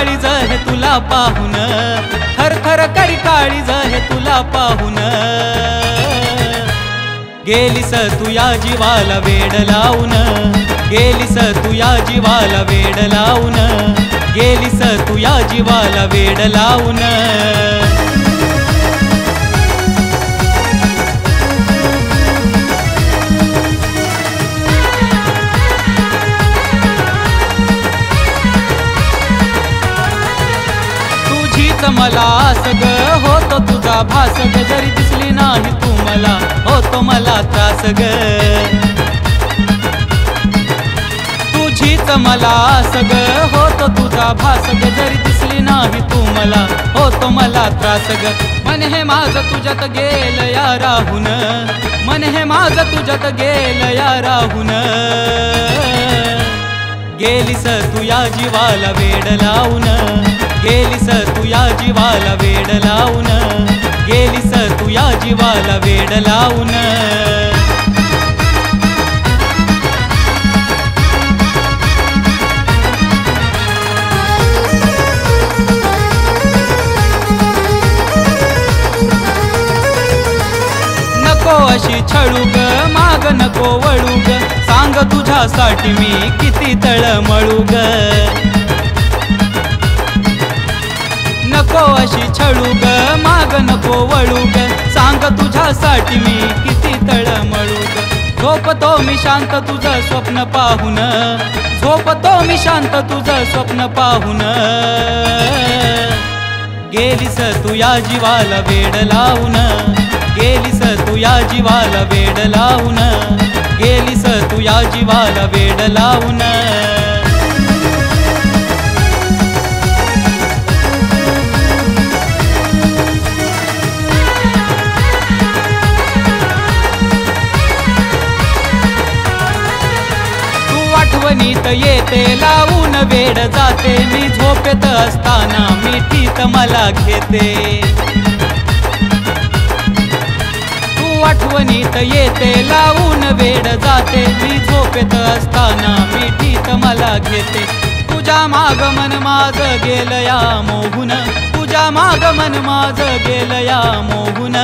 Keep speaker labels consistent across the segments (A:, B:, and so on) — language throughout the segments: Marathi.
A: काळीज हे तुला पाहून, थर थर करी काळीज हे तुला पाहून। गेलीस तू या जीवाला वेड लावून, गेलीस तू या जीवाला वेड लावून, गेलीस तू या जीवाला वेड लावून। तुझीच मला सग होतो तुझा भास ग, जरी दिसली नाही तू मला होतो मला त्रास ग। तुझीच मला सग होतो तुझा भास ग, जरी दिसली नाही तू मला होतो मला त्रास ग। मन हे माझं तुझ्यात गेलं या राहून, मन हे माझं तुझ्यात गेलं या राहून। गेलीस तू या जीवाला वेड लावून, गेलीस तू या जीवाला वेड लावून, गेलीस तू या जीवाला वेड लावून। नको अशी छळू ग, माग नको वळू ग, सांग तुझ्यासाठी मी किती तळमळू ग। नको अशी छळू ग, माग नको वळू ग, सांग तुझ्यासाठी मी किती तळमळू ग। झोपतो मी शांत तुझं स्वप्न पाहून, झोपतो मी शांत तुझं स्वप्न पाहून। गेलीस तू या जीवाला वेड लावून, गेलीस तू या जीवाला वेड लावून, गेलीस तू या जीवाला वेड लावून। आठवणीत येते लावून वेड जाते, मी झोपेत असताना मिठीत मला घेते। तू आठवणीत येते लावून वेड जाते, मी झोपेत असताना मिठीत मला घेते। तुझ्या माग मन माझं गेलं या मोहून, तुझ्या माग मन माझं गेलं या मोहून।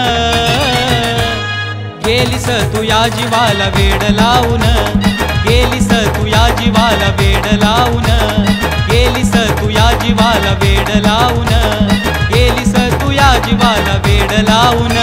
A: गेलीस तू या जीवाला वेड लावून, गेलीस तू या जीवाला वेड लावून, गेलीस तू या जीवाला वेड लावून, गेलीस तू या जीवाला वेड लावून।